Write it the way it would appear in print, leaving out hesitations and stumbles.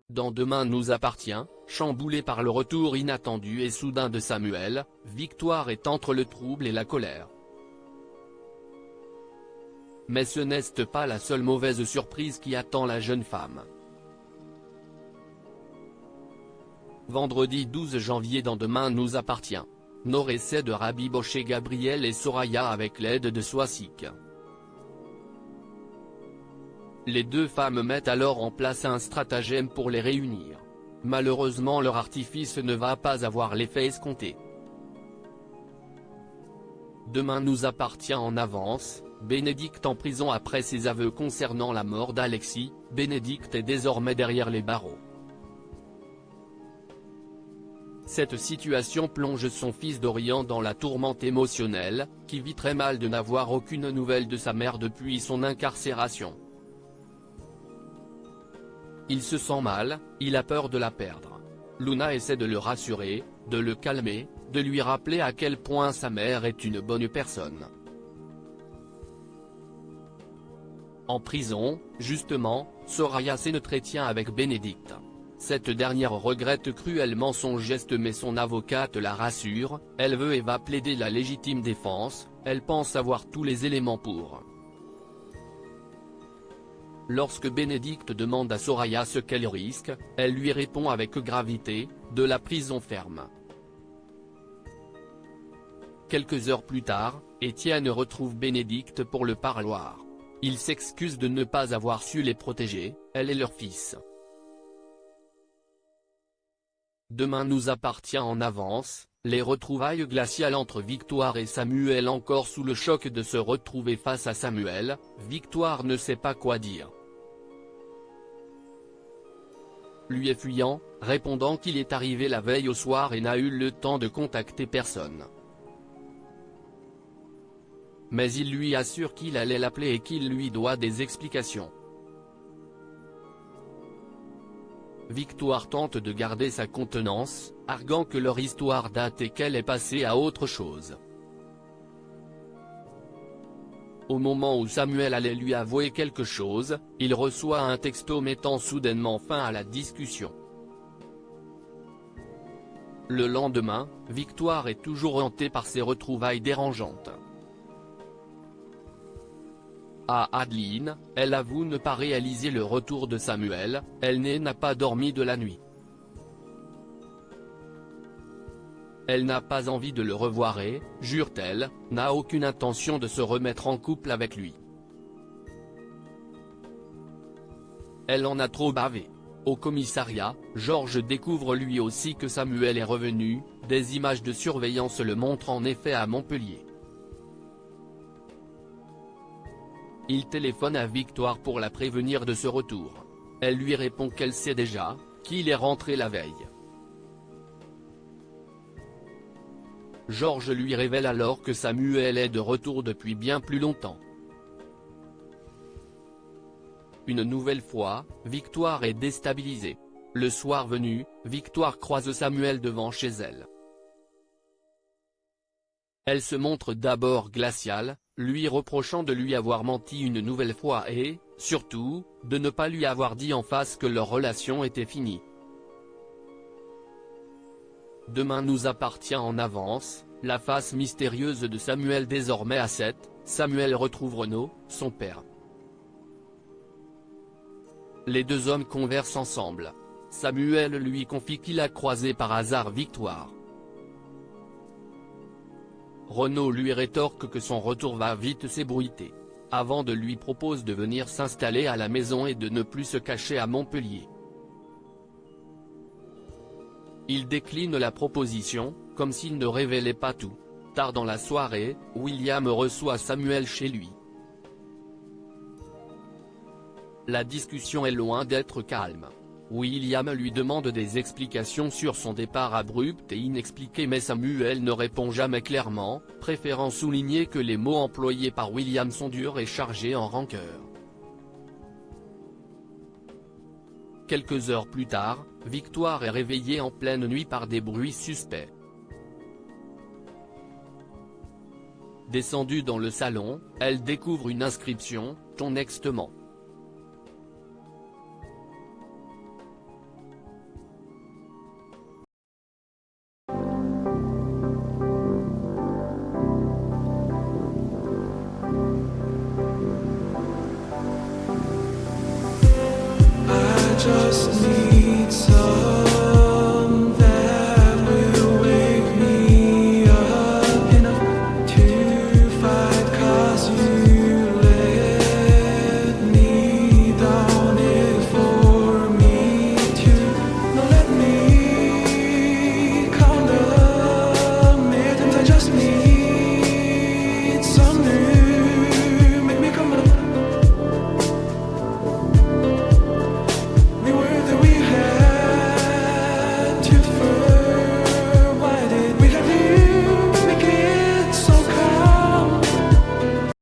Dans Demain nous appartient, chamboulée par le retour inattendu et soudain de Samuel, Victoire est entre le trouble et la colère. Mais ce n'est pas la seule mauvaise surprise qui attend la jeune femme. Vendredi 12 janvier dans Demain nous appartient. Nord essaie de rabibocher Gabriel et Soraya avec l'aide de Soisik. Les deux femmes mettent alors en place un stratagème pour les réunir. Malheureusement leur artifice ne va pas avoir l'effet escompté. Demain nous appartient en avance, Bénédicte en prison après ses aveux concernant la mort d'Alexis, Bénédicte est désormais derrière les barreaux. Cette situation plonge son fils Dorian dans la tourmente émotionnelle, qui vit très mal de n'avoir aucune nouvelle de sa mère depuis son incarcération. Il se sent mal, il a peur de la perdre. Luna essaie de le rassurer, de le calmer, de lui rappeler à quel point sa mère est une bonne personne. En prison, justement, Soraya s'entretient avec Bénédicte. Cette dernière regrette cruellement son geste mais son avocate la rassure, elle veut et va plaider la légitime défense, elle pense avoir tous les éléments pour. Lorsque Bénédicte demande à Soraya ce qu'elle risque, elle lui répond avec gravité, de la prison ferme. Quelques heures plus tard, Étienne retrouve Bénédicte pour le parloir. Il s'excuse de ne pas avoir su les protéger, elle et leur fils. Demain nous appartient en avance, les retrouvailles glaciales entre Victoire et Samuel encore sous le choc de se retrouver face à Samuel, Victoire ne sait pas quoi dire. Lui est fuyant, répondant qu'il est arrivé la veille au soir et n'a eu le temps de contacter personne. Mais il lui assure qu'il allait l'appeler et qu'il lui doit des explications. Victoire tente de garder sa contenance, arguant que leur histoire date et qu'elle est passée à autre chose. Au moment où Samuel allait lui avouer quelque chose, il reçoit un texto mettant soudainement fin à la discussion. Le lendemain, Victoire est toujours hantée par ces retrouvailles dérangeantes. À Adeline, elle avoue ne pas réaliser le retour de Samuel, elle n'a pas dormi de la nuit. Elle n'a pas envie de le revoir et, jure-t-elle, n'a aucune intention de se remettre en couple avec lui. Elle en a trop bavé. Au commissariat, Georges découvre lui aussi que Samuel est revenu, des images de surveillance le montrent en effet à Montpellier. Il téléphone à Victoire pour la prévenir de ce retour. Elle lui répond qu'elle sait déjà, qu'il est rentré la veille. Georges lui révèle alors que Samuel est de retour depuis bien plus longtemps. Une nouvelle fois, Victoire est déstabilisée. Le soir venu, Victoire croise Samuel devant chez elle. Elle se montre d'abord glaciale, lui reprochant de lui avoir menti une nouvelle fois et, surtout, de ne pas lui avoir dit en face que leur relation était finie. Demain nous appartient en avance, la face mystérieuse de Samuel désormais à 7, Samuel retrouve Renaud, son père. Les deux hommes conversent ensemble. Samuel lui confie qu'il a croisé par hasard Victoire. Renaud lui rétorque que son retour va vite s'ébruiter. Avant de lui propose de venir s'installer à la maison et de ne plus se cacher à Montpellier. Il décline la proposition, comme s'il ne révélait pas tout. Tard dans la soirée, William reçoit Samuel chez lui. La discussion est loin d'être calme. William lui demande des explications sur son départ abrupt et inexpliqué mais Samuel ne répond jamais clairement, préférant souligner que les mots employés par William sont durs et chargés en rancœur. Quelques heures plus tard, Victoire est réveillée en pleine nuit par des bruits suspects. Descendue dans le salon, elle découvre une inscription, « Ton ex te ment ». just me.